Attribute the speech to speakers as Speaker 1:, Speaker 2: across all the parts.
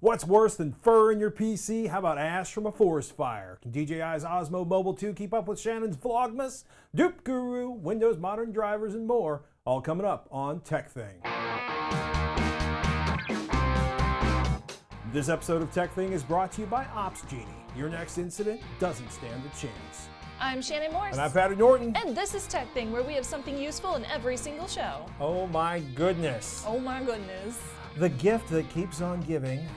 Speaker 1: What's worse than fur in your PC? How about ash from a forest fire? Can DJI's Osmo Mobile 2 keep up with Shannon's Vlogmas? dupeGuru, Windows modern drivers, and more, all coming up on TekThing. This episode of TekThing is brought to you by Opsgenie. Your next incident doesn't stand a chance.
Speaker 2: I'm Shannon Morse.
Speaker 1: And I'm Patty Norton.
Speaker 2: And this is TekThing, where we have something useful in every single show.
Speaker 1: Oh my goodness.
Speaker 2: Oh my goodness.
Speaker 1: The gift that keeps on giving.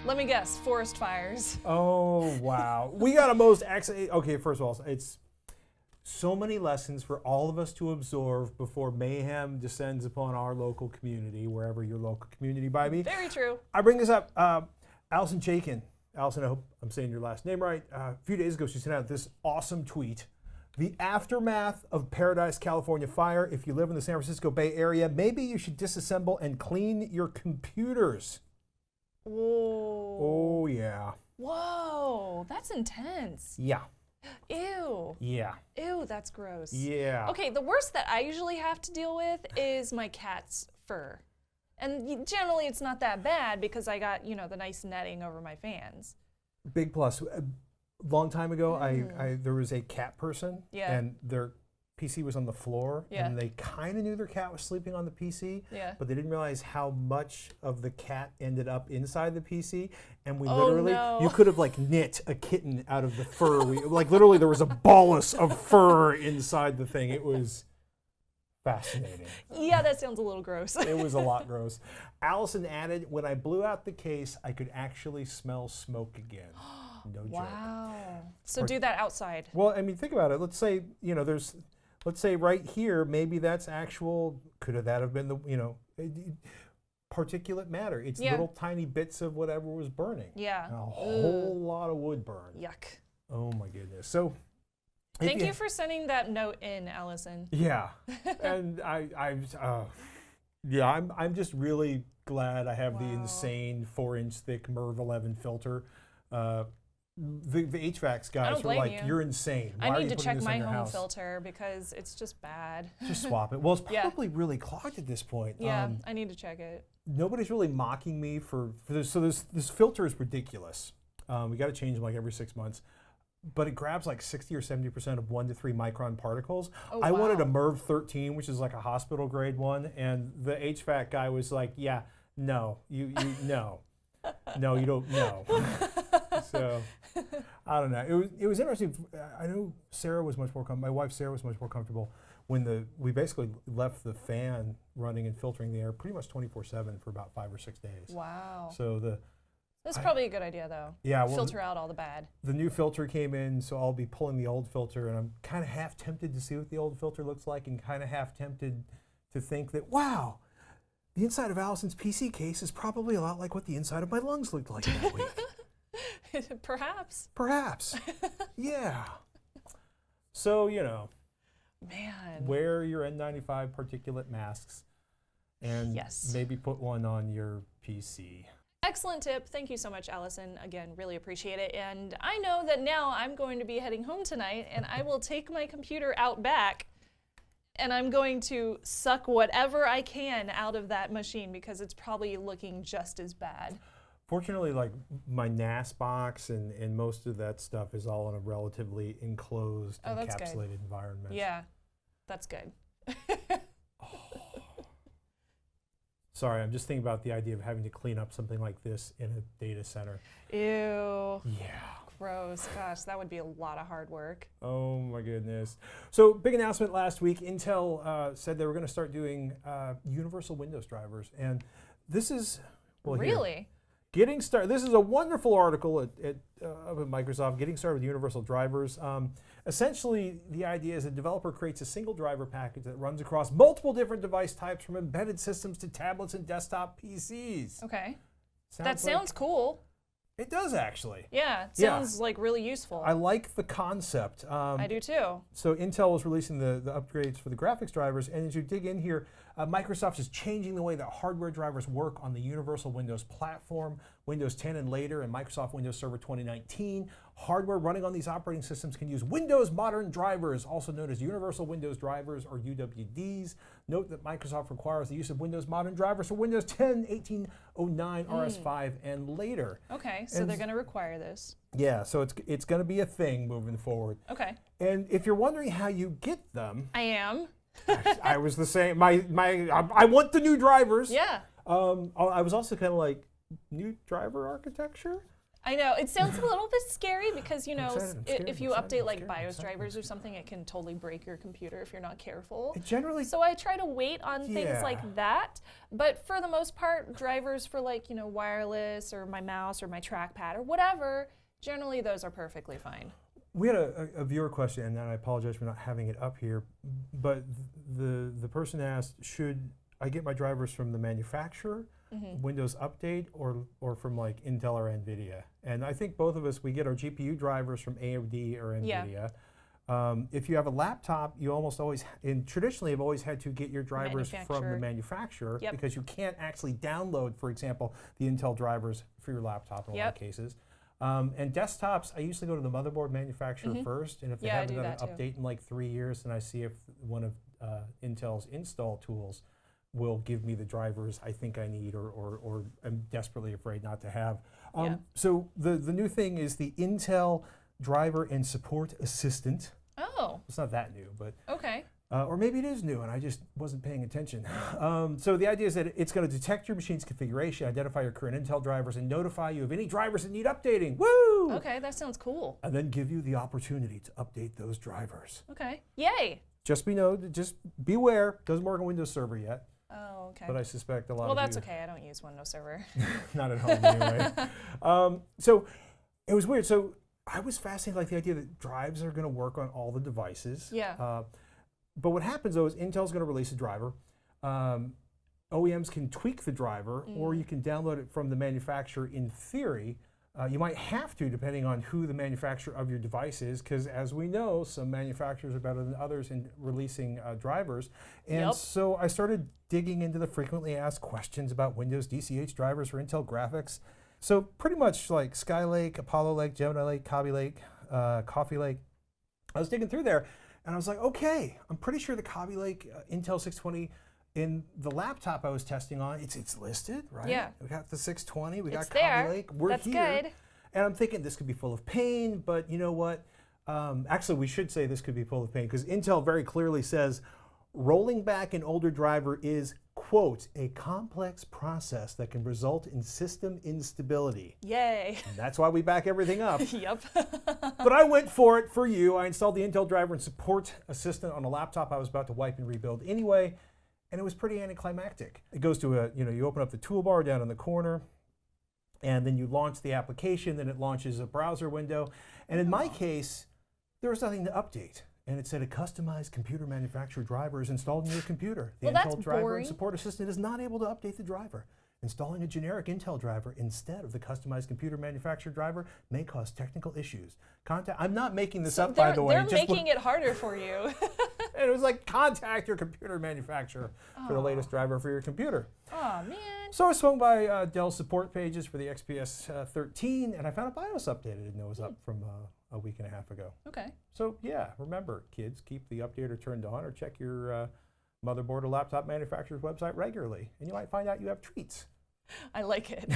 Speaker 2: Let me guess, forest fires.
Speaker 1: Oh, wow. We got a most excellent... Okay, first of all, it's so many lessons for all of us to absorb before mayhem descends upon our local community, wherever your local community might be.
Speaker 2: Very true.
Speaker 1: I bring this up. Allison Chaikin. Allison, I hope I'm saying your last name right. A few days ago, she sent out this awesome tweet. The aftermath of Paradise, California fire. If you live in the San Francisco Bay Area, maybe you should disassemble and clean your computers.
Speaker 2: Whoa.
Speaker 1: Oh, yeah.
Speaker 2: Whoa, that's intense.
Speaker 1: Yeah.
Speaker 2: Ew.
Speaker 1: Yeah.
Speaker 2: Ew, that's gross.
Speaker 1: Yeah.
Speaker 2: Okay, the worst that I usually have to deal with is my cat's fur. And generally it's not that bad because I got, the nice netting over my fans.
Speaker 1: Big plus. A long time ago, there was a cat person, and their PC was on the floor, and they kind of knew their cat was sleeping on the PC, but they didn't realize how much of the cat ended up inside the PC, and we you could have knit a kitten out of the fur. Literally there was a bolus of fur inside the thing. It was fascinating.
Speaker 2: Yeah, that sounds a little gross.
Speaker 1: It was a lot gross. Allison added, when I blew out the case, I could actually smell smoke again. No joke.
Speaker 2: Wow. So do that outside.
Speaker 1: Well, I mean, think about it. Let's say, let's say right here, maybe that's actual, could that have been particulate matter. It's little tiny bits of whatever was burning.
Speaker 2: Yeah.
Speaker 1: And a whole lot of wood burn.
Speaker 2: Yuck.
Speaker 1: Oh my goodness. So.
Speaker 2: Thank you for sending that note in, Allison.
Speaker 1: Yeah. And I'm just really glad I have the insane 4-inch thick MERV 11 filter. The HVAC guys were like, you're insane. Why
Speaker 2: I need to check my home filter because it's just bad.
Speaker 1: Just swap it. Well, it's probably really clogged at this point.
Speaker 2: Yeah, I need to check it.
Speaker 1: Nobody's really mocking me for this. So this filter is ridiculous. We got to change them every 6 months. But it grabs 60 or 70% of 1 to 3 micron particles. Oh, I wanted a MERV 13, which is a hospital grade one, and the HVAC guy was like, "Yeah, no, no, no, you don't know." So I don't know. It was interesting. I know Sarah was much more my wife Sarah was much more comfortable when we basically left the fan running and filtering the air pretty much 24/7 for about 5 or 6 days.
Speaker 2: Wow.
Speaker 1: So
Speaker 2: that's probably a good idea, though.
Speaker 1: Yeah. Well,
Speaker 2: filter out all the bad. The
Speaker 1: new filter came in, so I'll be pulling the old filter, and I'm kind of half tempted to see what the old filter looks like, and kind of half tempted to think that, wow, the inside of Allison's PC case is probably a lot like what the inside of my lungs looked like that week.
Speaker 2: Perhaps.
Speaker 1: Perhaps. Yeah. So,
Speaker 2: man,
Speaker 1: wear your N95 particulate masks, and maybe put one on your PC.
Speaker 2: Excellent tip. Thank you so much, Allison. Again, really appreciate it. And I know that now I'm going to be heading home tonight, and I will take my computer out back, and I'm going to suck whatever I can out of that machine because it's probably looking just as bad.
Speaker 1: Fortunately, my NAS box and most of that stuff is all in a relatively enclosed, encapsulated environment.
Speaker 2: Yeah, that's good.
Speaker 1: Sorry, I'm just thinking about the idea of having to clean up something like this in a data center.
Speaker 2: Ew.
Speaker 1: Yeah.
Speaker 2: Gross. Gosh, that would be a lot of hard work.
Speaker 1: Oh my goodness. So big announcement last week. Intel said they were going to start doing universal Windows drivers. And this is... Well,
Speaker 2: really?
Speaker 1: Getting started. This is a wonderful article at Microsoft, Getting Started with Universal Drivers. Essentially, the idea is a developer creates a single driver package that runs across multiple different device types from embedded systems to tablets and desktop PCs.
Speaker 2: Okay. That sounds cool.
Speaker 1: It does, actually.
Speaker 2: Yeah, it sounds really useful.
Speaker 1: I like the concept.
Speaker 2: I do too.
Speaker 1: So Intel was releasing the upgrades for the graphics drivers, and as you dig in here, Microsoft is changing the way that hardware drivers work on the Universal Windows platform Windows 10 and later, and Microsoft Windows Server 2019. Hardware running on these operating systems can use Windows Modern Drivers, also known as Universal Windows Drivers or UWDs. Note that Microsoft requires the use of Windows Modern Drivers for Windows 10, 1809, RS5, and later.
Speaker 2: Okay, so they're going to require this.
Speaker 1: Yeah, so it's going to be a thing moving forward.
Speaker 2: Okay.
Speaker 1: And if you're wondering how you get them,
Speaker 2: I am.
Speaker 1: I was the same. I want the new drivers.
Speaker 2: Yeah.
Speaker 1: I was also kind of like, new driver architecture?
Speaker 2: I know, it sounds a little bit scary because, you know, if you update like
Speaker 1: BIOS
Speaker 2: BIOS drivers or something, it can totally break your computer if you're not careful.
Speaker 1: It generally.
Speaker 2: So I try to wait on things like that. But for the most part, drivers for like, you know, wireless or my mouse or my trackpad or whatever, generally those are perfectly fine.
Speaker 1: We had a viewer question, and I apologize for not having it up here, but the person asked, should I get my drivers from the manufacturer, Windows Update, or from like Intel or NVIDIA? And I think both of us, we get our GPU drivers from AMD or NVIDIA. If you have a laptop, you almost always, and traditionally have always had to get your drivers from the manufacturer because you can't actually download, for example, the Intel drivers for your laptop in a lot of cases. And desktops, I usually go to the motherboard manufacturer first, and if they haven't done an update in like 3 years, then I see if one of Intel's install tools will give me the drivers I think I need or I'm desperately afraid not to have. So the new thing is the Intel Driver and Support Assistant.
Speaker 2: Oh.
Speaker 1: It's not that new, but.
Speaker 2: Okay.
Speaker 1: Or maybe it is new and I just wasn't paying attention. So the idea is that it's going to detect your machine's configuration, identify your current Intel drivers, and notify you of any drivers that need updating. Woo!
Speaker 2: Okay, that sounds cool.
Speaker 1: And then give you the opportunity to update those drivers.
Speaker 2: Okay. Yay!
Speaker 1: Just beware, doesn't work on Windows Server yet.
Speaker 2: Oh, okay.
Speaker 1: But I suspect a lot of
Speaker 2: Well, that's okay. I don't use Windows Server.
Speaker 1: Not at home anyway. So it was weird. So I was fascinated like the idea that drives are going to work on all the devices.
Speaker 2: Yeah.
Speaker 1: But what happens though is Intel's going to release a driver. OEMs can tweak the driver, or you can download it from the manufacturer in theory. You might have to, depending on who the manufacturer of your device is, because as we know, some manufacturers are better than others in releasing drivers. And so I started digging into the frequently asked questions about Windows DCH drivers for Intel graphics. So pretty much like Skylake, Apollo Lake, Gemini Lake, Coffee Lake, Coffee Lake. I was digging through there, and I was like, okay, I'm pretty sure the Coffee Lake Intel 620 in the laptop I was testing on, it's listed, right?
Speaker 2: Yeah.
Speaker 1: We got the 620, we got
Speaker 2: there.
Speaker 1: Coffee Lake, we're
Speaker 2: That's
Speaker 1: here.
Speaker 2: good.
Speaker 1: And I'm thinking this could be full of pain, but you know what? Actually, we should say this could be full of pain because Intel very clearly says rolling back an older driver is, quote, a complex process that can result in system instability.
Speaker 2: Yay.
Speaker 1: And that's why we back everything up.
Speaker 2: Yep.
Speaker 1: But I went for it for you. I installed the Intel Driver and Support Assistant on a laptop I was about to wipe and rebuild anyway, and it was pretty anticlimactic. It goes to you open up the toolbar down in the corner, and then you launch the application, then it launches a browser window. And in my case, there was nothing to update. And it said a customized computer manufacturer driver is installed in your computer. The Intel Driver and Support Assistant is not able to update the driver. Installing a generic Intel driver instead of the customized computer manufacturer driver may cause technical issues. I'm not making this up, by the way.
Speaker 2: They're making it harder for you.
Speaker 1: And it was like, contact your computer manufacturer for the latest driver for your computer.
Speaker 2: Oh, man.
Speaker 1: So I swung by Dell support pages for the XPS 13, and I found a BIOS update I didn't know was up from a week and a half ago.
Speaker 2: Okay.
Speaker 1: So yeah, remember, kids, keep the updater turned on or check your motherboard or laptop manufacturer's website regularly, and you might find out you have treats.
Speaker 2: I like it.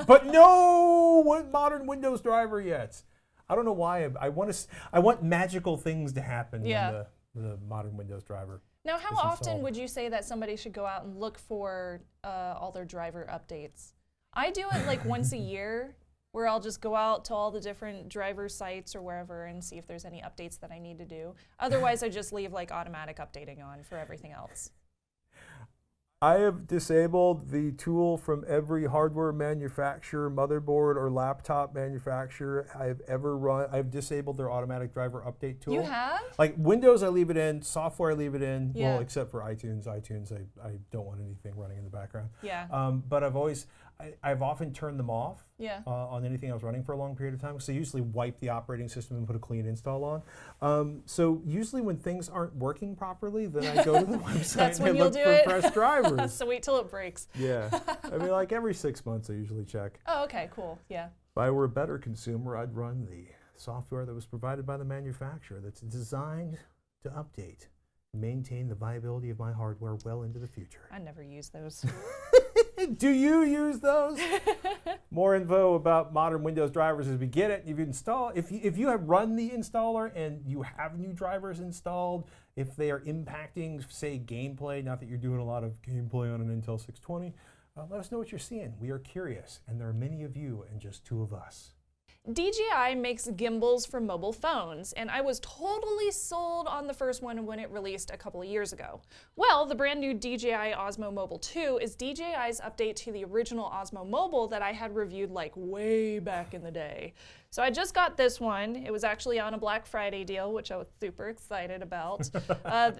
Speaker 1: But no modern Windows driver yet. I don't know why. I want magical things to happen when the modern Windows driver.
Speaker 2: Now, how often would you say that somebody should go out and look for all their driver updates? I do it like once a year, where I'll just go out to all the different driver sites or wherever and see if there's any updates that I need to do. Otherwise, I just leave like automatic updating on for everything else.
Speaker 1: I have disabled the tool from every hardware manufacturer, motherboard or laptop manufacturer I've ever run. I've disabled their automatic driver update tool.
Speaker 2: You have?
Speaker 1: Like Windows, I leave it in. Software, I leave it in.
Speaker 2: Yeah.
Speaker 1: Well, except for iTunes. iTunes, I don't want anything running in the background.
Speaker 2: Yeah.
Speaker 1: But I've always, I've often turned them off
Speaker 2: Yeah.
Speaker 1: on anything I was running for a long period of time. So I usually wipe the operating system and put a clean install on. So usually when things aren't working properly, then I go to the website
Speaker 2: That's
Speaker 1: and
Speaker 2: when
Speaker 1: I
Speaker 2: you'll
Speaker 1: look
Speaker 2: do
Speaker 1: for
Speaker 2: it?
Speaker 1: fresh drivers.
Speaker 2: So wait till it breaks.
Speaker 1: Yeah. I mean, like every 6 months I usually check.
Speaker 2: Oh, okay, cool. Yeah.
Speaker 1: If I were a better consumer, I'd run the software that was provided by the manufacturer that's designed to update and maintain the viability of my hardware well into the future.
Speaker 2: I never use those.
Speaker 1: Do you use those? More info about modern Windows drivers as we get it. If you have run the installer and you have new drivers installed, if they are impacting, say, gameplay, not that you're doing a lot of gameplay on an Intel 620, let us know what you're seeing. We are curious, and there are many of you and just 2 of us.
Speaker 2: DJI makes gimbals for mobile phones, and I was totally sold on the first one when it released a couple of years ago. Well, the brand new DJI Osmo Mobile 2 is DJI's update to the original Osmo Mobile that I had reviewed like way back in the day. So I just got this one. It was actually on a Black Friday deal, which I was super excited about.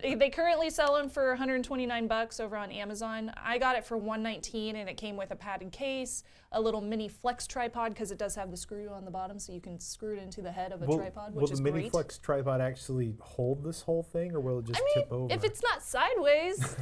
Speaker 2: They currently sell them for $129 over on Amazon. I got it for $119, and it came with a padded case, a little mini flex tripod, because it does have the screw on the bottom, so you can screw it into the head of a tripod, which is great.
Speaker 1: Will the mini flex tripod actually hold this whole thing, or will it just tip over?
Speaker 2: If it's not sideways,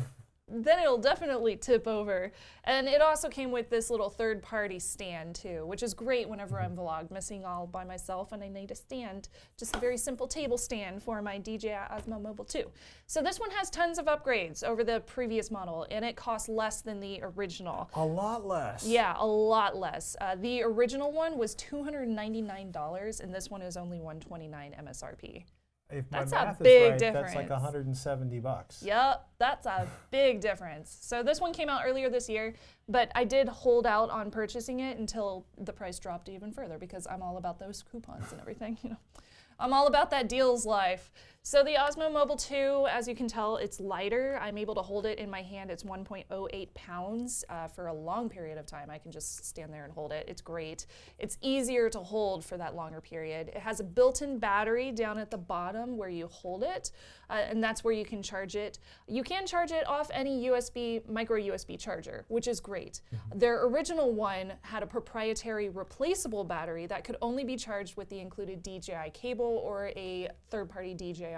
Speaker 2: then it'll definitely tip over. And it also came with this little third-party stand too, which is great whenever I'm vlogmasing all by myself and I need a stand, just a very simple table stand for my DJI Osmo Mobile 2. So this one has tons of upgrades over the previous model, and it costs less than the original.
Speaker 1: A lot less.
Speaker 2: Yeah, a lot less. The original one was $299, and this one is only $129 MSRP.
Speaker 1: If my
Speaker 2: That's
Speaker 1: math
Speaker 2: a big
Speaker 1: is right,
Speaker 2: difference.
Speaker 1: that's like $170.
Speaker 2: Yep, that's a big difference. So this one came out earlier this year, but I did hold out on purchasing it until the price dropped even further, because I'm all about those coupons and everything, you know. I'm all about that deals life. So the Osmo Mobile 2, as you can tell, it's lighter. I'm able to hold it in my hand. It's 1.08 pounds for a long period of time. I can just stand there and hold it. It's great. It's easier to hold for that longer period. It has a built-in battery down at the bottom where you hold it, and that's where you can charge it. You can charge it off any micro USB charger, which is great. Their original one had a proprietary replaceable battery that could only be charged with the included DJI cable or a third-party DJI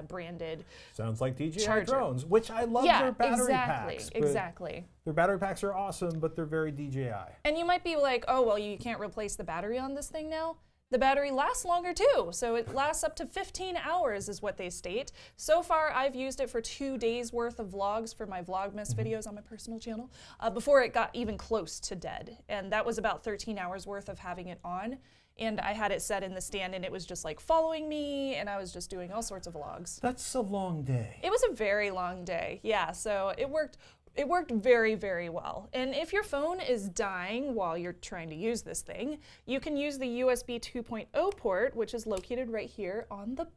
Speaker 2: branded
Speaker 1: Sounds like DJI
Speaker 2: charger.
Speaker 1: drones, which I love their battery packs.
Speaker 2: Exactly.
Speaker 1: Their battery packs are awesome, but they're very DJI.
Speaker 2: And you might be like, oh, well, you can't replace the battery on this thing now. The battery lasts longer too, so it lasts up to 15 hours is what they state. So far, I've used it for 2 days worth of vlogs for my Vlogmas videos on my personal channel before it got even close to dead. And that was about 13 hours worth of having it on. And I had it set in the stand, and it was just like following me, and I was just doing all sorts of vlogs.
Speaker 1: That's a long day.
Speaker 2: It was a very long day, yeah, so it worked very, very well. And if your phone is dying while you're trying to use this thing, you can use the USB 2.0 port, which is located right here on the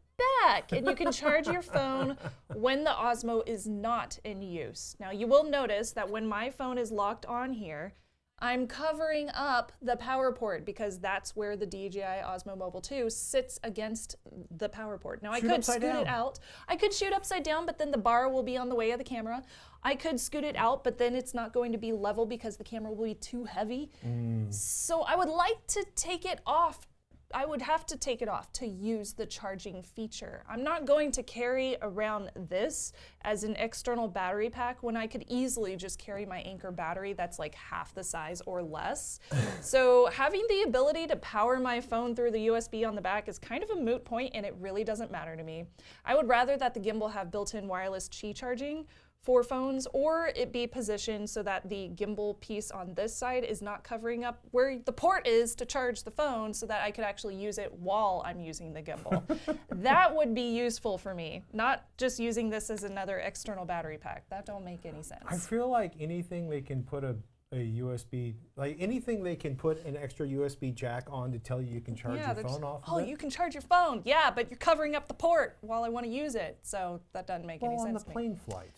Speaker 2: back. And you can charge your phone when the Osmo is not in use. Now, you will notice that when my phone is locked on here, I'm covering up the power port because that's where the DJI Osmo Mobile 2 sits against the power port. Now I could scoot it out. I could shoot upside down, but then the bar will be on the way of the camera. I could scoot it out, but then it's not going to be level because the camera will be too heavy. So I would like to take it off. I would have to take it off to use the charging feature. I'm not going to carry around this as an external battery pack when I could easily just carry my Anker battery that's like half the size or less. So having the ability to power my phone through the USB on the back is kind of a moot point, and it really doesn't matter to me. I would rather that the gimbal have built-in wireless Qi charging for phones, or it be positioned so that the gimbal piece on this side is not covering up where the port is to charge the phone, so that I could actually use it while I'm using the gimbal. That would be useful for me, not just using this as another external battery pack. That don't make any sense.
Speaker 1: I feel like anything they can put a USB, like anything they can put an extra USB jack on to tell you can charge your phone off of it.
Speaker 2: You can charge your phone. Yeah, but you're covering up the port while I want to use it, so that doesn't make any sense
Speaker 1: on the
Speaker 2: to me.
Speaker 1: plane flight,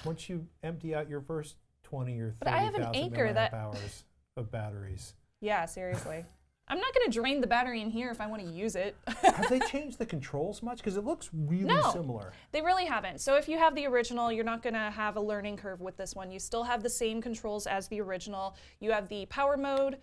Speaker 1: once you empty out your first 20 or 30,000
Speaker 2: But I have an Anker
Speaker 1: milliamp hours of batteries.
Speaker 2: Yeah, seriously. I'm not going to drain the battery in here if I want to use it.
Speaker 1: Have they changed the controls much? Because it looks really similar.
Speaker 2: They really haven't. So if you have the original, you're not going to have a learning curve with this one. You still have the same controls as the original. You have the power mode,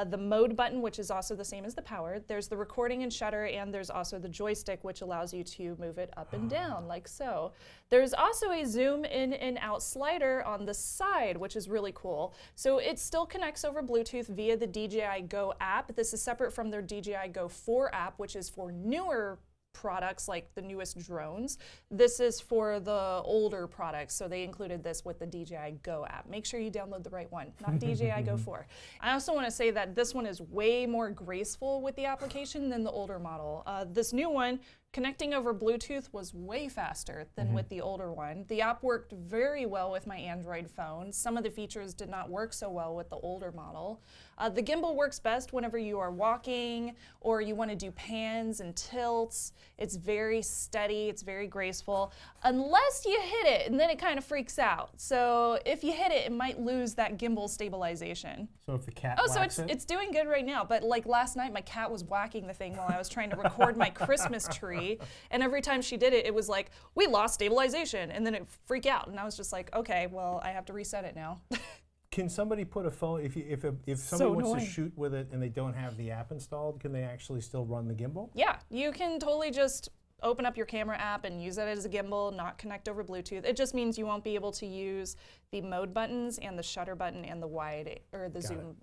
Speaker 2: the mode button, which is also the same as the power. There's the recording and shutter, and there's also the joystick, which allows you to move it up and down, like so. There's also a zoom in and out slider on the side, which is really cool. So it still connects over Bluetooth via the DJI Go app. This is separate from their DJI Go 4 app, which is for newer products like the newest drones. This is for the older products, so they included this with the DJI Go app. Make sure you download the right one, not DJI Go 4. I also want to say that this one is way more graceful with the application than the older model. This new one, connecting over Bluetooth, was way faster than with the older one. The app worked very well with my Android phone. Some of the features did not work so well with the older model. The gimbal works best whenever you are walking or you want to do pans and tilts. It's very steady, it's very graceful, unless you hit it, and then it kind of freaks out. So if you hit it, it might lose that gimbal stabilization.
Speaker 1: So if the cat
Speaker 2: so it's doing good right now, but like last night my cat was whacking the thing while I was trying to record my Christmas tree, and every time she did it, it was like, we lost stabilization, and then it freak out, and I was just like, okay, well, I have to reset it now.
Speaker 1: Can somebody put a phone, if somebody wants to shoot with it and they don't have the app installed, can they actually still run the gimbal?
Speaker 2: Yeah, you can totally just open up your camera app and use it as a gimbal, not connect over Bluetooth. It just means you won't be able to use the mode buttons and the shutter button and the wide or the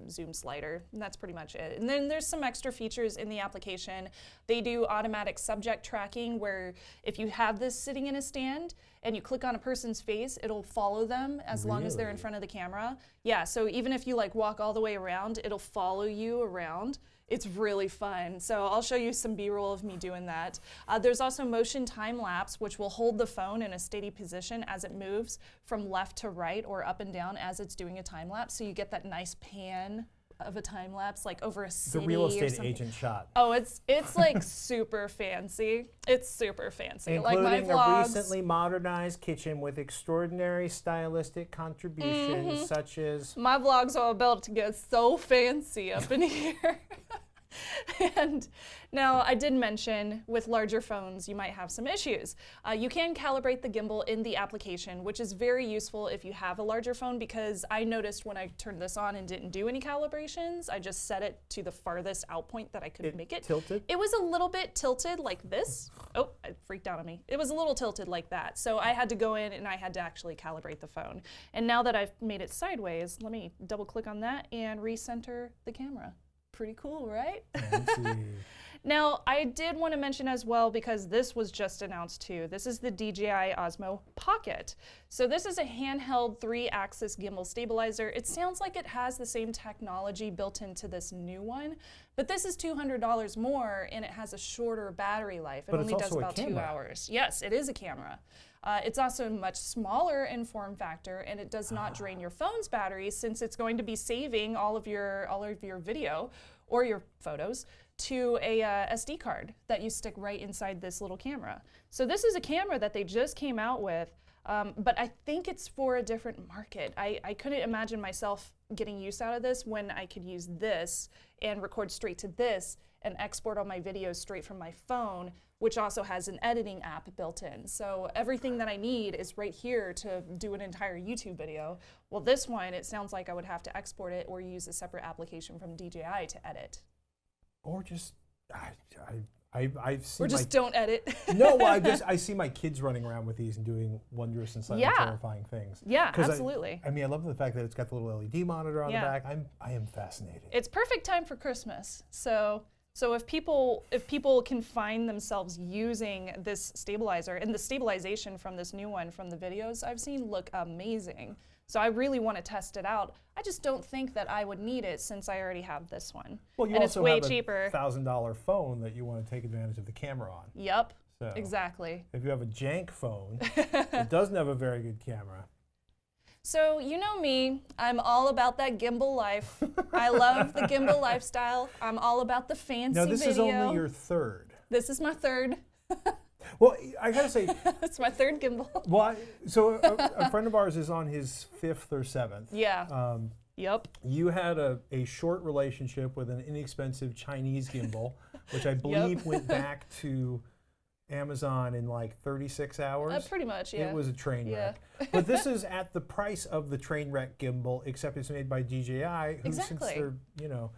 Speaker 2: zoom slider. And that's pretty much it. And then there's some extra features in the application. They do automatic subject tracking, where if you have this sitting in a stand and you click on a person's face, it'll follow them as long as they're in front of the camera. Yeah, so even if you like walk all the way around, it'll follow you around. It's really fun. So I'll show you some B-roll of me doing that. There's also motion time lapse, which will hold the phone in a steady position as it moves from left to right or up and down as it's doing a time lapse. So you get that nice pan of a time lapse, like over a city.
Speaker 1: The real estate agent shot.
Speaker 2: Oh, it's like super fancy. It's super fancy.
Speaker 1: Including
Speaker 2: like my vlogs.
Speaker 1: A recently modernized kitchen with extraordinary stylistic contributions, such as
Speaker 2: my vlogs are about to get so fancy up in here. And now I did mention with larger phones you might have some issues. You can calibrate the gimbal in the application, which is very useful if you have a larger phone, because I noticed when I turned this on and didn't do any calibrations, I just set it to the farthest out point that I could make it.
Speaker 1: Tilted?
Speaker 2: It was a little bit tilted like this. Oh, it freaked out on me. It was a little tilted like that. So I had to go in and I had to actually calibrate the phone. And now that I've made it sideways, let me double click on that and recenter the camera. Pretty cool, right? Now, I did want to mention as well, because this was just announced too, this is the DJI Osmo Pocket. So this is a handheld 3-axis gimbal stabilizer. It sounds like it has the same technology built into this new one, but this is $200 more and it has a shorter battery life. It only does about 2 hours. Yes, it is a camera. It's also much smaller in form factor, and it does not drain your phone's battery, since it's going to be saving all of your video or your photos to a SD card that you stick right inside this little camera. So this is a camera that they just came out with, but I think it's for a different market. I couldn't imagine myself getting use out of this when I could use this and record straight to this and export all my videos straight from my phone, which also has an editing app built in. So everything that I need is right here to do an entire YouTube video. Well, this one, it sounds like I would have to export it or use a separate application from DJI to edit.
Speaker 1: Or just, I've seen
Speaker 2: or just don't edit.
Speaker 1: No, I see my kids running around with these and doing wondrous and slightly terrifying things.
Speaker 2: Yeah, absolutely.
Speaker 1: I mean, I love the fact that it's got the little LED monitor on the back. I am fascinated.
Speaker 2: It's perfect time for Christmas. So if people can find themselves using this stabilizer, and the stabilization from this new one from the videos I've seen look amazing. So I really want to test it out. I just don't think that I would need it, since I already have this one.
Speaker 1: Well, you
Speaker 2: and
Speaker 1: also
Speaker 2: it's way
Speaker 1: have
Speaker 2: cheaper.
Speaker 1: a $1,000 phone that you want to take advantage of the camera on.
Speaker 2: Yep,
Speaker 1: so
Speaker 2: exactly.
Speaker 1: If you have a jank phone that doesn't have a very good camera.
Speaker 2: So you know me, I'm all about that gimbal life. I love the gimbal lifestyle. I'm all about the fancy video.
Speaker 1: Now this is only your third.
Speaker 2: This is my third.
Speaker 1: Well, I gotta say,
Speaker 2: it's my third gimbal.
Speaker 1: Well, so a friend of ours is on his 5th or 7th.
Speaker 2: Yeah. Yep.
Speaker 1: You had a short relationship with an inexpensive Chinese gimbal, which I believe went back to Amazon in like 36 hours.
Speaker 2: Pretty much, yeah.
Speaker 1: It was a train wreck. But this is at the price of the train wreck gimbal, except it's made by DJI, who since they're, you know,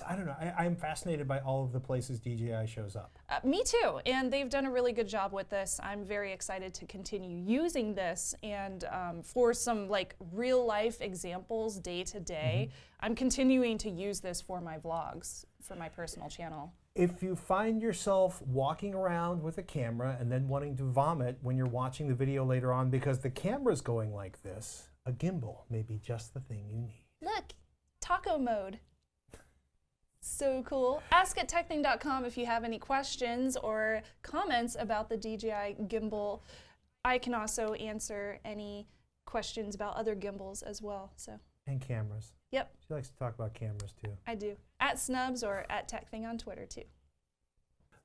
Speaker 1: I don't know, I'm fascinated by all of the places DJI shows up.
Speaker 2: Me too, and they've done a really good job with this. I'm very excited to continue using this, and for some like real life examples day to day, I'm continuing to use this for my vlogs, for my personal channel.
Speaker 1: If you find yourself walking around with a camera and then wanting to vomit when you're watching the video later on because the camera's going like this, a gimbal may be just the thing you need.
Speaker 2: Look, taco mode. So cool. Ask at TekThing.com if you have any questions or comments about the DJI gimbal. I can also answer any questions about other gimbals as well.
Speaker 1: And cameras.
Speaker 2: Yep.
Speaker 1: She likes to talk about cameras too.
Speaker 2: I do. At Snubs or at TekThing on Twitter too.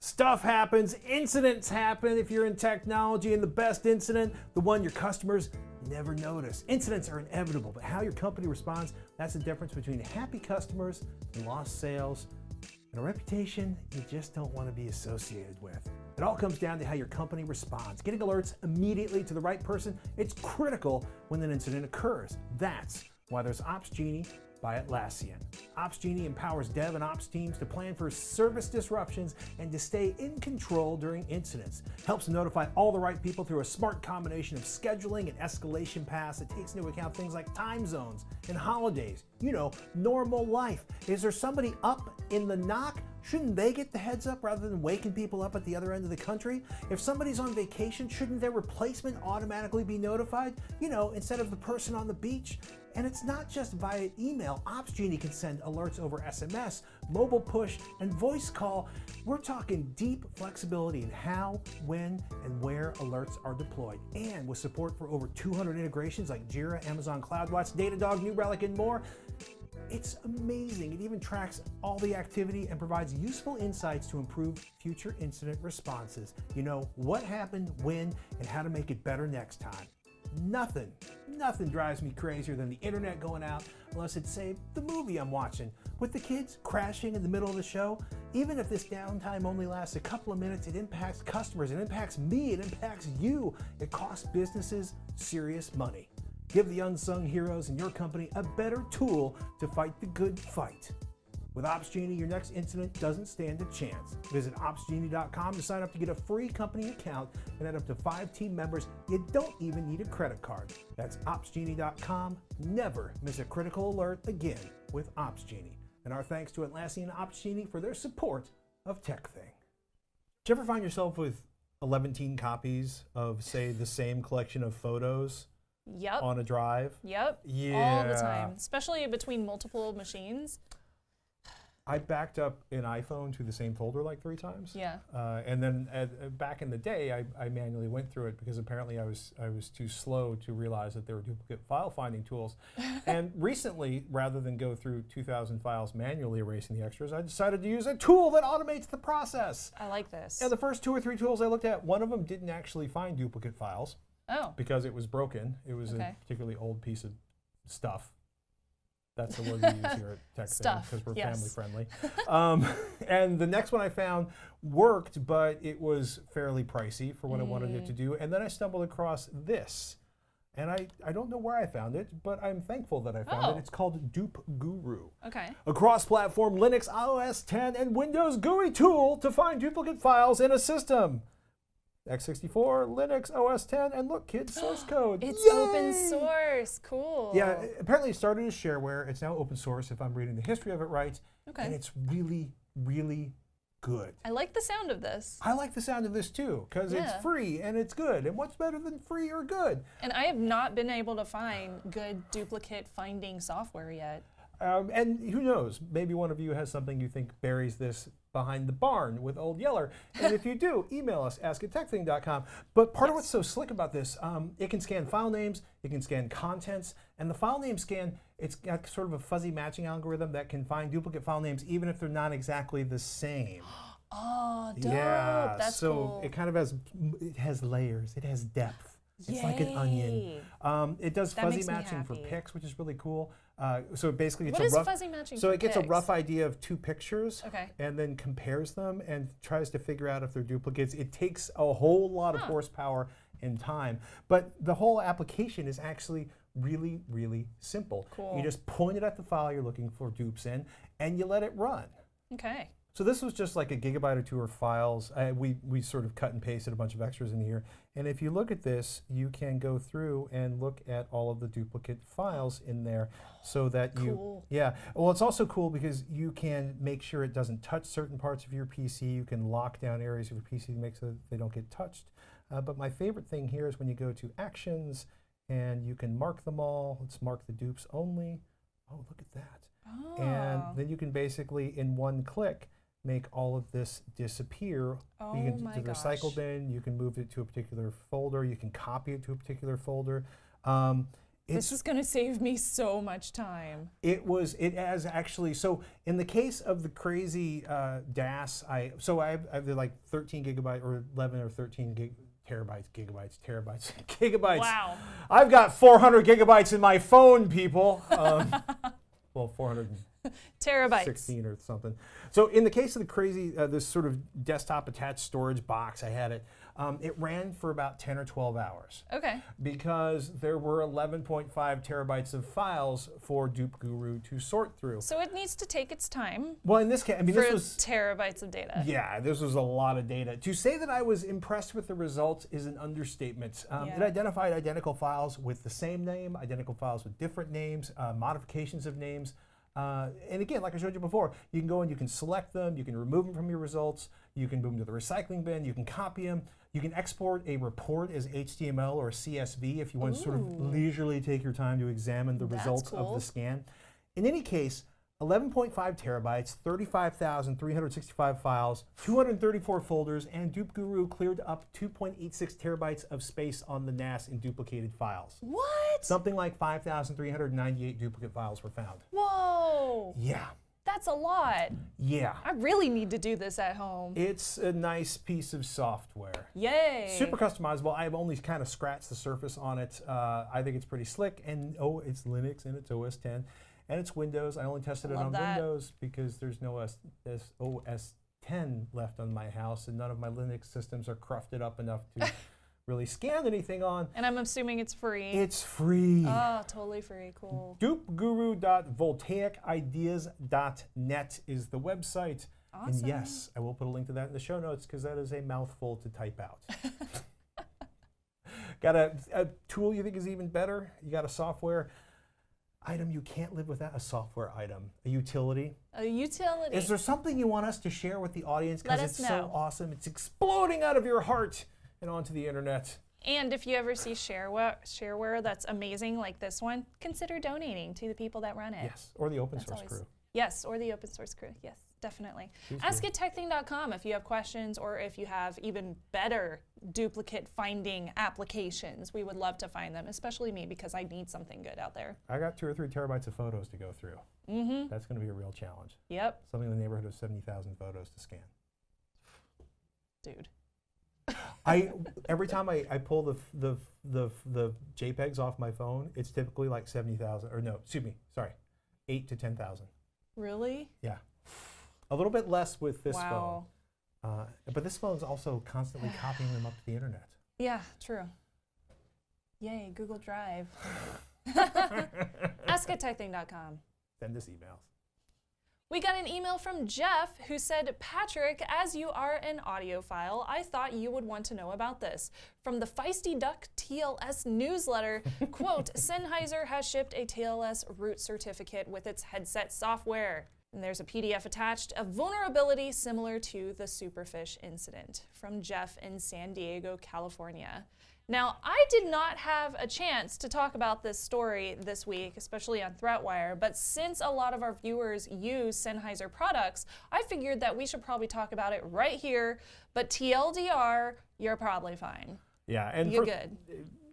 Speaker 1: Stuff happens, incidents happen if you're in technology, and the best incident, the one your customers never notice. Incidents are inevitable, but how your company responds, that's the difference between happy customers and lost sales, and a reputation you just don't want to be associated with. It all comes down to how your company responds. Getting alerts immediately to the right person, it's critical when an incident occurs. That's why there's Opsgenie by Atlassian. Opsgenie empowers dev and ops teams to plan for service disruptions and to stay in control during incidents. Helps notify all the right people through a smart combination of scheduling and escalation paths that takes into account things like time zones and holidays. You know, normal life. Is there somebody up in the knock? Shouldn't they get the heads up rather than waking people up at the other end of the country? If somebody's on vacation, shouldn't their replacement automatically be notified? You know, instead of the person on the beach? And it's not just via email. Opsgenie can send alerts over SMS, mobile push, and voice call. We're talking deep flexibility in how, when, and where alerts are deployed. And with support for over 200 integrations like Jira, Amazon CloudWatch, Datadog, New Relic, and more, it's amazing. It even tracks all the activity and provides useful insights to improve future incident responses. You know what happened, when, and how to make it better next time. Nothing drives me crazier than the internet going out unless it's, say, the movie I'm watching. With the kids crashing in the middle of the show, even if this downtime only lasts a couple of minutes, it impacts customers, it impacts me, it impacts you. It costs businesses serious money. Give the unsung heroes in your company a better tool to fight the good fight. With Opsgenie, your next incident doesn't stand a chance. Visit Opsgenie.com to sign up to get a free company account and add up to 5 team members. You don't even need a credit card. That's Opsgenie.com. Never miss a critical alert again with Opsgenie. And our thanks to Atlassian Opsgenie for their support of TekThing. Did you ever find yourself with 11 copies of, say, the same collection of photos on a drive?
Speaker 2: Yep.
Speaker 1: Yeah.
Speaker 2: All the time, especially between multiple machines.
Speaker 1: I backed up an iPhone to the same folder like 3 times.
Speaker 2: Yeah.
Speaker 1: And then back in the day, I manually went through it because apparently I was too slow to realize that there were duplicate file finding tools. And recently, rather than go through 2,000 files manually erasing the extras, I decided to use a tool that automates the process.
Speaker 2: I like this.
Speaker 1: And the first 2 or 3 tools I looked at, one of them didn't actually find duplicate files.
Speaker 2: Oh.
Speaker 1: Because it was broken. It was a particularly old piece of stuff. That's the word we use here at TekThing because we're family friendly. And the next one I found worked, but it was fairly pricey for what I wanted it to do. And then I stumbled across this. And I don't know where I found it, but I'm thankful that I found it. It's called dupeGuru.
Speaker 2: Okay.
Speaker 1: A cross-platform Linux OS 10 and Windows GUI tool to find duplicate files in a system. x64, Linux, OS 10, and look, kids, source code.
Speaker 2: It's
Speaker 1: Yay!
Speaker 2: open source. Cool.
Speaker 1: Yeah, apparently it started as shareware. It's now open source, if I'm reading the history of it right.
Speaker 2: Okay.
Speaker 1: And it's really, really good.
Speaker 2: I like the sound of this.
Speaker 1: I like the sound of this too, because it's free and it's good. And what's better than free or good?
Speaker 2: And I have not been able to find good duplicate finding software yet.
Speaker 1: And who knows, maybe one of you has something you think buries this behind the barn with Old Yeller. And if you do, email us, ask@tekthing.com. But part of what's so slick about this, it can scan file names, it can scan contents, and the file name scan, it's got sort of a fuzzy matching algorithm that can find duplicate file names even if they're not exactly the same.
Speaker 2: Oh, dope.
Speaker 1: Yeah,
Speaker 2: that's
Speaker 1: so
Speaker 2: cool.
Speaker 1: it kind of has layers, it has depth. It's like an onion. It does
Speaker 2: That
Speaker 1: fuzzy
Speaker 2: makes me
Speaker 1: matching for
Speaker 2: happy.
Speaker 1: pics, which is really cool. So basically,
Speaker 2: what is fuzzy matching?
Speaker 1: So
Speaker 2: for
Speaker 1: it gets a
Speaker 2: pigs?
Speaker 1: rough idea of 2 pictures,
Speaker 2: Okay.
Speaker 1: and then compares them and tries to figure out if they're duplicates. It takes a whole lot of horsepower and time, but the whole application is actually really, really simple.
Speaker 2: Cool.
Speaker 1: You just point it at the file you're looking for dupes in, and you let it run.
Speaker 2: Okay.
Speaker 1: So this was just like a gigabyte or 2 of files. We sort of cut and pasted a bunch of extras in here. And if you look at this, you can go through and look at all of the duplicate files in there so that
Speaker 2: Cool.
Speaker 1: yeah. Well, it's also cool because you can make sure it doesn't touch certain parts of your PC. You can lock down areas of your PC to make so that they don't get touched. But my favorite thing here is when you go to Actions and you can mark them all. Let's mark the dupes only. Oh, look at that.
Speaker 2: Oh.
Speaker 1: And then you can basically, in one click, make all of this disappear.
Speaker 2: Oh
Speaker 1: You can
Speaker 2: my
Speaker 1: do the
Speaker 2: gosh.
Speaker 1: recycle bin, you can move it to a particular folder, you can copy it to a particular folder.
Speaker 2: This is going to save me so much time.
Speaker 1: It has actually, so in the case of the crazy DAS, I have like 13 gigabyte or 11 or 13 terabytes.
Speaker 2: Wow.
Speaker 1: I've got 400 gigabytes in my phone, people. Well, 416
Speaker 2: Terabytes.
Speaker 1: or something. So in the case of the crazy, this sort of desktop attached storage box, I had it. It ran for about 10 or 12 hours.
Speaker 2: Okay.
Speaker 1: Because there were 11.5 terabytes of files for dupeGuru to sort through.
Speaker 2: So it needs to take its time
Speaker 1: Well, in this case, I mean,
Speaker 2: for
Speaker 1: this was
Speaker 2: terabytes of data.
Speaker 1: yeah, this was a lot of data. To say that I was impressed with the results is an understatement. It
Speaker 2: Yeah.
Speaker 1: identified identical files with the same name, identical files with different names, modifications of names. And again, like I showed you before, you can go and you can select them, you can remove them from your results, you can move them to the recycling bin, you can copy them, you can export a report as HTML or CSV if you want to sort of leisurely take your time to examine the
Speaker 2: That's
Speaker 1: results of
Speaker 2: cool.
Speaker 1: the scan. In any case, 11.5 terabytes, 35,365 files, 234 folders, and dupeGuru cleared up 2.86 terabytes of space on the NAS in duplicated files.
Speaker 2: What?
Speaker 1: Something like 5,398 duplicate files were found.
Speaker 2: Whoa.
Speaker 1: Yeah,
Speaker 2: That's a lot.
Speaker 1: yeah.
Speaker 2: I really need to do this at home.
Speaker 1: It's a nice piece of software.
Speaker 2: Yay.
Speaker 1: Super customizable. I've only kind of scratched the surface on it. I think it's pretty slick, and it's Linux and it's OS 10. And it's Windows. I only tested it
Speaker 2: Love
Speaker 1: on
Speaker 2: that.
Speaker 1: Windows because there's no OS 10 left on my house, and none of my Linux systems are crufted up enough to really scan anything on.
Speaker 2: And I'm assuming it's free.
Speaker 1: It's free.
Speaker 2: Oh, totally free. Cool.
Speaker 1: dupeguru.voltaicideas.net is the website.
Speaker 2: Awesome.
Speaker 1: And yes, I will put a link to that in the show notes because that is a mouthful to type out. Got a tool you think is even better? You got a software item you can't live without, a software item, a utility.
Speaker 2: A utility.
Speaker 1: Is there something you want us to share with the audience because
Speaker 2: Let
Speaker 1: it's
Speaker 2: us
Speaker 1: so
Speaker 2: know.
Speaker 1: awesome? It's exploding out of your heart and onto the internet.
Speaker 2: And if you ever see shareware that's amazing like this one, consider donating to the people that run it.
Speaker 1: Yes, or the open
Speaker 2: That's
Speaker 1: source
Speaker 2: always-
Speaker 1: crew.
Speaker 2: Yes, or the open source crew. Yes, definitely.
Speaker 1: Please do.
Speaker 2: Ask at TekThing.com if you have questions or if you have even better duplicate finding applications. We would love to find them, especially me because I need something good out there.
Speaker 1: I got 2 or 3 terabytes of photos to go through.
Speaker 2: Mm-hmm.
Speaker 1: That's going to be a real challenge.
Speaker 2: Yep,
Speaker 1: Something in the neighborhood of 70,000 photos to scan.
Speaker 2: dude.
Speaker 1: Every time I pull the JPEGs off my phone, it's typically like 70,000, or no, excuse me, sorry, 8 to 10,000.
Speaker 2: Really?
Speaker 1: Yeah, a little bit less with this
Speaker 2: Wow.
Speaker 1: phone, but this phone's also constantly copying them up to the internet.
Speaker 2: Yeah, true. Yay, Google Drive. Ask at TekThing.com.
Speaker 1: Send us emails.
Speaker 2: We got an email from Jeff who said, Patrick, as you are an audiophile, I thought you would want to know about this. From the Feisty Duck TLS newsletter, quote, Sennheiser has shipped a TLS root certificate with its headset software. And there's a PDF attached, a vulnerability similar to the Superfish incident. From Jeff in San Diego, California. Now, I did not have a chance to talk about this story this week, especially on ThreatWire, but since a lot of our viewers use Sennheiser products, I figured that we should probably talk about it right here, but TLDR, you're probably fine.
Speaker 1: Yeah, and
Speaker 2: You're good.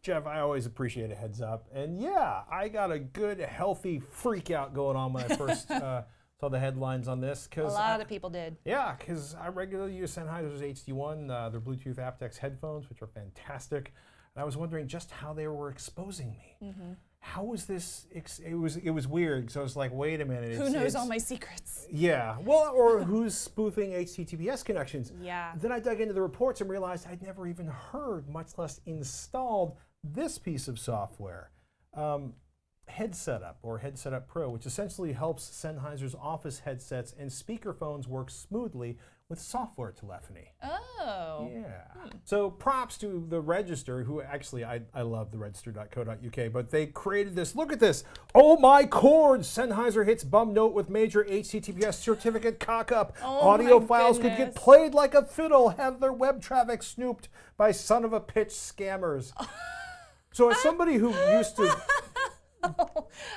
Speaker 1: Jeff, I always appreciate a heads up. And yeah, I got a good, healthy freak out going on when I first saw the headlines on this.
Speaker 2: A lot of people did.
Speaker 1: Yeah, because I regularly use Sennheiser's HD1, their Bluetooth aptX headphones, which are fantastic. And I was wondering just how they were exposing me. how was this? It was weird. So I was like, wait a minute.
Speaker 2: Who knows all my secrets?
Speaker 1: Yeah. Well, or who's spoofing HTTPS connections?
Speaker 2: Yeah.
Speaker 1: Then I dug into the reports and realized I'd never even heard, much less installed, this piece of software. Head Setup, or Head Setup Pro, which essentially helps Sennheiser's office headsets and speakerphones work smoothly with software telephony.
Speaker 2: Oh.
Speaker 1: Yeah. So props to the Register, who actually, I love the register.co.uk, but they created this. Look at this. Oh my cords! Sennheiser hits bum note with major HTTPS certificate cock up.
Speaker 2: Oh
Speaker 1: Audio
Speaker 2: my
Speaker 1: files could
Speaker 2: goodness.
Speaker 1: get played like a fiddle, have their web traffic snooped by son of a pitch scammers. So as somebody who used to...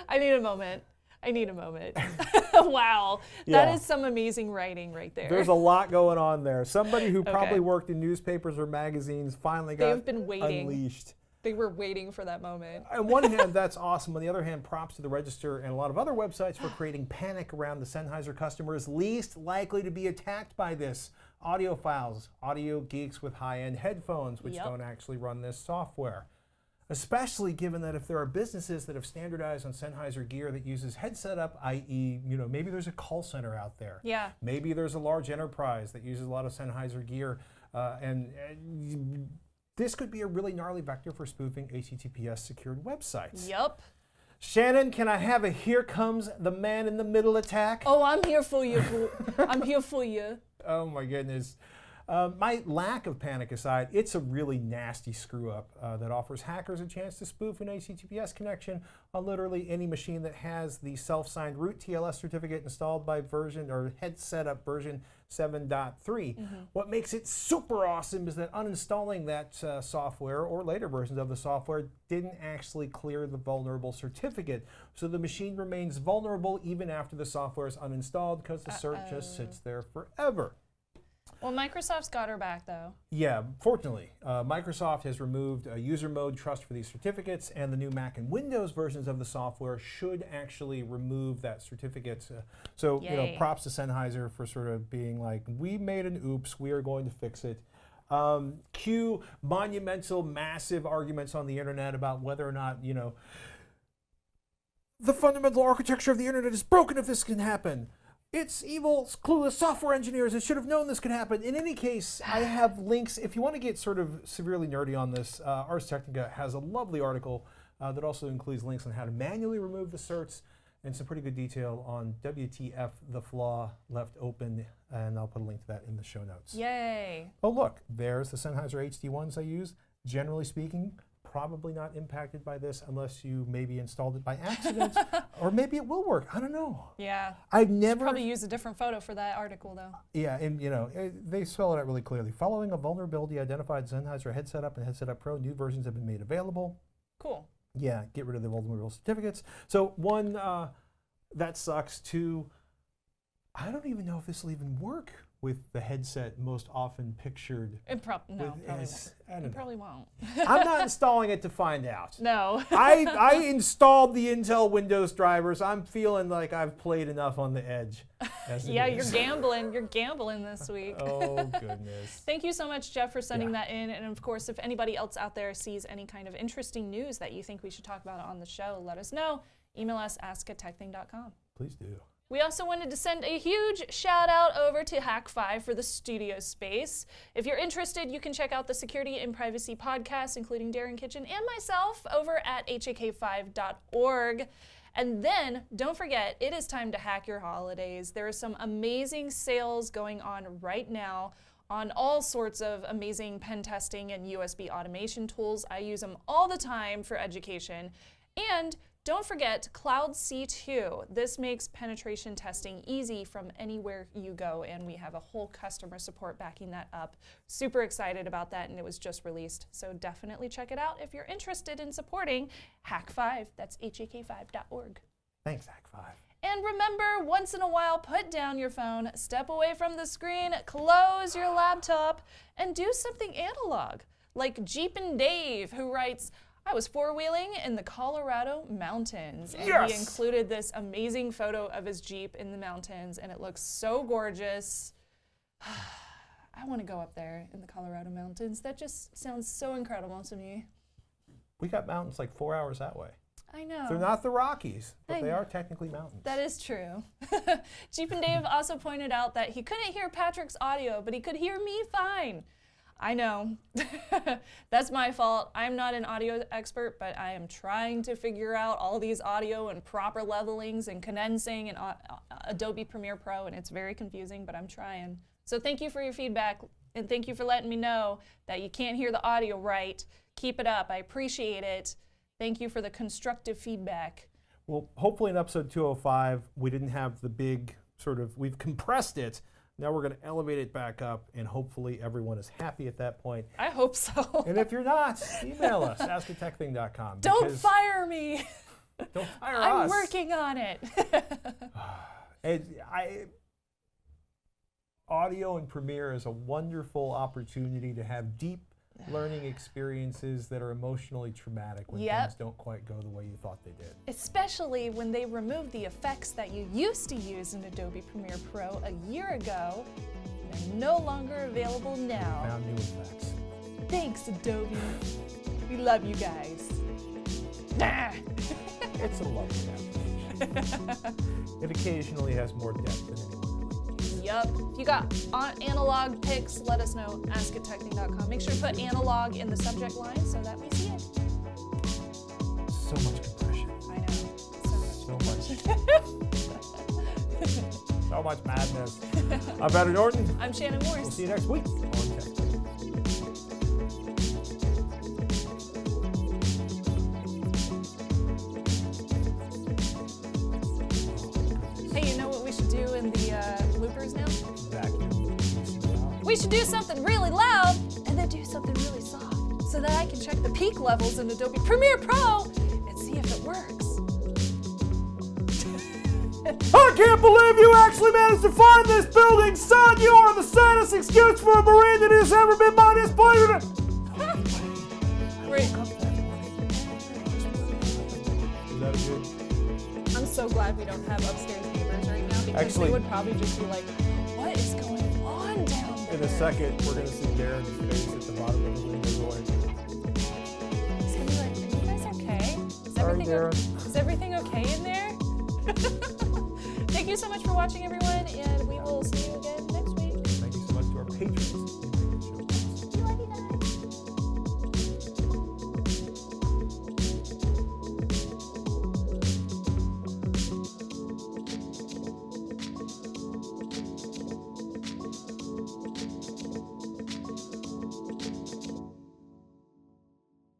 Speaker 2: I need a moment. Wow.
Speaker 1: Yeah.
Speaker 2: That is some amazing writing right there.
Speaker 1: There's a lot going on there. Somebody who probably
Speaker 2: Okay.
Speaker 1: worked in newspapers or magazines finally got
Speaker 2: They've been waiting.
Speaker 1: unleashed.
Speaker 2: They were waiting for that moment.
Speaker 1: On one hand, that's awesome. On the other hand, props to the Register and a lot of other websites for creating panic around the Sennheiser customers least likely to be attacked by this. Audio files, audio geeks with high-end headphones, which
Speaker 2: Yep.
Speaker 1: don't actually run this software. Especially given that if there are businesses that have standardized on Sennheiser gear that uses head setup, i.e., maybe there's a call center out there.
Speaker 2: Yeah.
Speaker 1: Maybe there's a large enterprise that uses a lot of Sennheiser gear, and this could be a really gnarly vector for spoofing HTTPS secured websites.
Speaker 2: Yep.
Speaker 1: Shannon, can I have a "Here Comes the Man in the Middle" attack?
Speaker 2: Oh, I'm here for you, boo. I'm here for you.
Speaker 1: Oh my goodness. My lack of panic aside, it's a really nasty screw up that offers hackers a chance to spoof an HTTPS connection on literally any machine that has the self-signed root TLS certificate installed by Head Setup version 7.3. What makes it super awesome is that uninstalling that software or later versions of the software didn't actually clear the vulnerable certificate. So the machine remains vulnerable even after the software is uninstalled because the cert just sits there forever.
Speaker 2: Well, Microsoft's got her back, though.
Speaker 1: Yeah, fortunately, Microsoft has removed user mode trust for these certificates, and the new Mac and Windows versions of the software should actually remove that certificate. So,
Speaker 2: Yay.
Speaker 1: props to Sennheiser for sort of being like, we made an oops, we are going to fix it. Cue monumental, massive arguments on the internet about whether or not, the fundamental architecture of the internet is broken if this can happen. It's evil, clueless software engineers that should have known this could happen. In any case, I have links. If you want to get sort of severely nerdy on this, Ars Technica has a lovely article that also includes links on how to manually remove the certs and some pretty good detail on WTF the flaw left open, and I'll put a link to that in the show notes.
Speaker 2: Yay.
Speaker 1: Oh look, there's the Sennheiser HD1s I use. Generally speaking, probably not impacted by this unless you maybe installed it by accident, or maybe it will work. I don't know.
Speaker 2: Yeah.
Speaker 1: I've never
Speaker 2: Probably use a different photo for that article, though.
Speaker 1: Yeah, and they spell it out really clearly. Following a vulnerability identified Sennheiser Head Setup and Head Setup Pro, new versions have been made available.
Speaker 2: Cool.
Speaker 1: Yeah, get rid of the vulnerable certificates. So one, that sucks. Two, I don't even know if this will even work with the headset most often pictured.
Speaker 2: It probably won't.
Speaker 1: I don't
Speaker 2: It
Speaker 1: know.
Speaker 2: probably won't.
Speaker 1: I'm not installing it to find out.
Speaker 2: No.
Speaker 1: I installed the Intel Windows drivers. I'm feeling like I've played enough on the edge. as it
Speaker 2: Yeah,
Speaker 1: is.
Speaker 2: you're gambling. You're gambling this week.
Speaker 1: Oh, goodness.
Speaker 2: Thank you so much, Jeff, for sending
Speaker 1: Yeah.
Speaker 2: that in. And of course, if anybody else out there sees any kind of interesting news that you think we should talk about on the show, let us know. Email us, ask@tekthing.com.
Speaker 1: Please do.
Speaker 2: We also wanted to send a huge shout out over to Hack5 for the studio space. If you're interested, you can check out the Security and Privacy podcast, including Darren Kitchen and myself, over at hak5.org. And then, don't forget, it is time to hack your holidays. There are some amazing sales going on right now on all sorts of amazing pen testing and USB automation tools. I use them all the time for education. And don't forget Cloud C2. This makes penetration testing easy from anywhere you go, and we have a whole customer support backing that up. Super excited about that, and it was just released. So definitely check it out if you're interested in supporting Hack5. That's hak5.org.
Speaker 1: Thanks, Hack5.
Speaker 2: And remember, once in a while, put down your phone, step away from the screen, close your laptop, and do something analog, like Jeepin' Dave, who writes, I was four-wheeling in the Colorado mountains, and
Speaker 1: Yes!
Speaker 2: he included this amazing photo of his Jeep in the mountains, and it looks so gorgeous. I want to go up there in the Colorado mountains. That just sounds so incredible to me.
Speaker 1: We got mountains like 4 hours that way.
Speaker 2: I know.
Speaker 1: They're not the Rockies, but they are technically mountains.
Speaker 2: That is true. Jeep and Dave also pointed out that he couldn't hear Patrick's audio, but he could hear me fine. I know. That's my fault. I'm not an audio expert, but I am trying to figure out all these audio and proper levelings and condensing and Adobe Premiere Pro, and it's very confusing, but I'm trying. So thank you for your feedback, and thank you for letting me know that you can't hear the audio right. Keep it up. I appreciate it. Thank you for the constructive feedback.
Speaker 1: Well, hopefully in episode 205, we didn't have the big we've compressed it. Now we're going to elevate it back up, and hopefully everyone is happy at that point.
Speaker 2: I hope so.
Speaker 1: And if you're not, email us, ask@TekThing.com.
Speaker 2: Don't fire me.
Speaker 1: Don't fire us.
Speaker 2: I'm working on it.
Speaker 1: Audio and Premiere is a wonderful opportunity to have deep learning experiences that are emotionally traumatic when things don't quite go the way you thought they did.
Speaker 2: Especially when they removed the effects that you used to use in Adobe Premiere Pro a year ago. They're no longer available now.
Speaker 1: Found new effects.
Speaker 2: Thanks, Adobe. We love you guys.
Speaker 1: It's a lovely application. It occasionally has more depth than anyone.
Speaker 2: Yup. If you got analog pics, let us know. Ask@TekThing.com. Make sure to put analog in the subject line so that we see it.
Speaker 1: So much compression.
Speaker 2: I know.
Speaker 1: So much madness. I'm Patrick Norton.
Speaker 2: I'm Shannon Morris.
Speaker 1: We'll see you next week on TekThing.
Speaker 2: Hey, you know what we should do in the bloopers now?
Speaker 1: Vacuum.
Speaker 2: We should do something really loud and then do something really soft so that I can check the peak levels in Adobe Premiere Pro and see if it works.
Speaker 1: I can't believe you actually managed to find this building, son! You are the saddest excuse for a Marine that has ever been my disappointment!
Speaker 2: Great.
Speaker 1: Is that a good?
Speaker 2: I'm so glad we don't have upstairs neighbors right now because they would probably just be like, what is going on down there?
Speaker 1: In a second, we're going to see Darren's face at the bottom of the window going.
Speaker 2: He's going to be like, are you guys okay? Is everything okay in there? Thank you so much for watching, everyone, and we will see you again